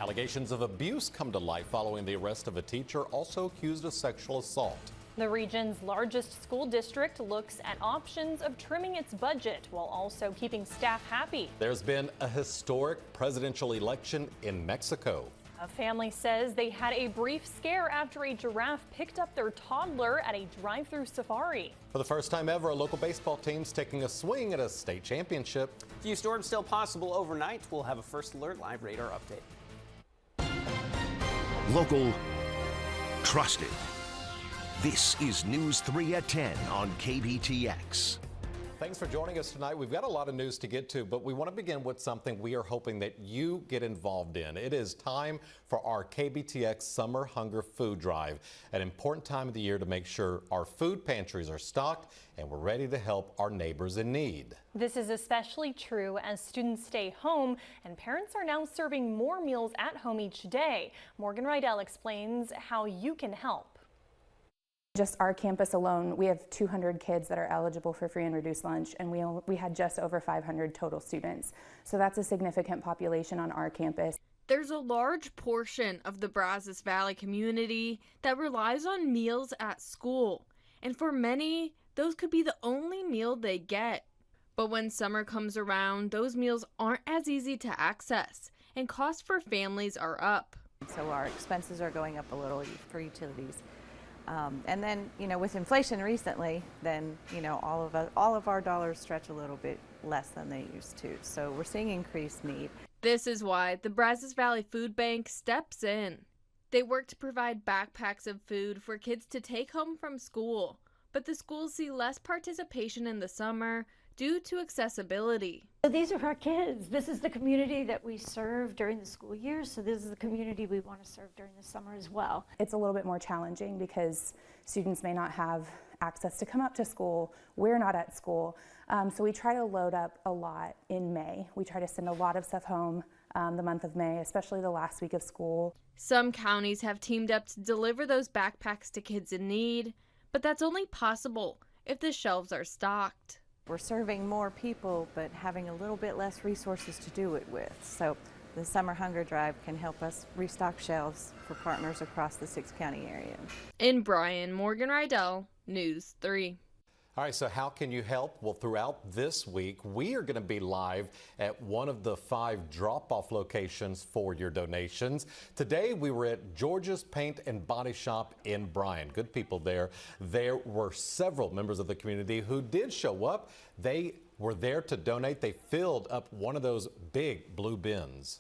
Allegations of abuse come to light following the arrest of a teacher also accused of sexual assault. The region's largest school district looks at options of trimming its budget while also keeping staff happy. There's been a historic presidential election in Mexico. A family says they had a brief scare after a giraffe picked up their toddler at a drive-through safari. For the first time ever, a local baseball team's taking a swing at a state championship. Few storms still possible overnight. We'll have a first alert live radar update. Local, trusted. This is News 3 at 10 on KBTX. Thanks for joining us tonight. We've got a lot of news to get to, but we want to begin with something we are hoping that you get involved in. It is time for our KBTX Summer Hunger Food Drive, an important time of the year to make sure our food pantries are stocked and we're ready to help our neighbors in need. This is especially true as students stay home and parents are now serving more meals at home each day. Morgan Rydell explains how you can help. Just our campus alone, we have 200 kids that are eligible for free and reduced lunch, and we had just over 500 total students. So that's a significant population on our campus. There's a large portion of the Brazos Valley community that relies on meals at school, and for many, those could be the only meal they get. But when summer comes around, those meals aren't as easy to access, and costs for families are up. So our expenses are going up a little for utilities. And then, with inflation recently, then, all of our dollars stretch a little bit less than they used to. So we're seeing increased need. This is why the Brazos Valley Food Bank steps in. They work to provide backpacks of food for kids to take home from school, but the schools see less participation in the summer due to accessibility. These are our kids. This is the community that we serve during the school year, so this is the community we want to serve during the summer as well. It's a little bit more challenging because students may not have access to come up to school. We're not at school, so we try to load up a lot in May. We try to send a lot of stuff home the month of May, especially the last week of school. Some counties have teamed up to deliver those backpacks to kids in need, but that's only possible if the shelves are stocked. We're serving more people, but having a little bit less resources to do it with. So the Summer Hunger Drive can help us restock shelves for partners across the 6-county area. In Bryan, Morgan Rydell, News 3. All right, so how can you help? Well, throughout this week, we are going to be live at one of the 5 drop-off locations for your donations. Today, we were at George's Paint and Body Shop in Bryan. Good people there. There were several members of the community who did show up. They were there to donate. They filled up one of those big blue bins.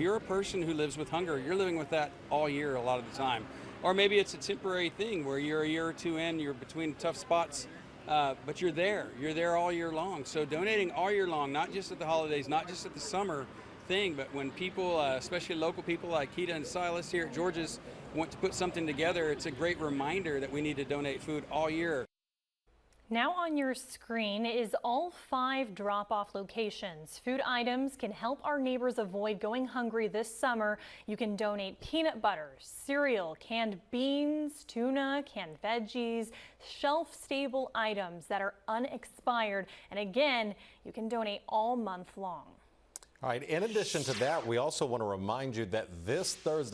You're a person who lives with hunger. You're living with that all year a lot of the time. Or maybe it's a temporary thing where you're a year or two in, you're between tough spots, but you're there all year long. So donating all year long, not just at the holidays, not just at the summer thing, but when people, especially local people like Keita and Silas here at George's, want to put something together, it's a great reminder that we need to donate food all year. Now on your screen is all 5 drop-off locations. Food items can help our neighbors avoid going hungry this summer. You can donate peanut butter, cereal, canned beans, tuna, canned veggies, shelf-stable items that are unexpired. And again, you can donate all month long. All right, in addition to that, we also want to remind you that this Thursday,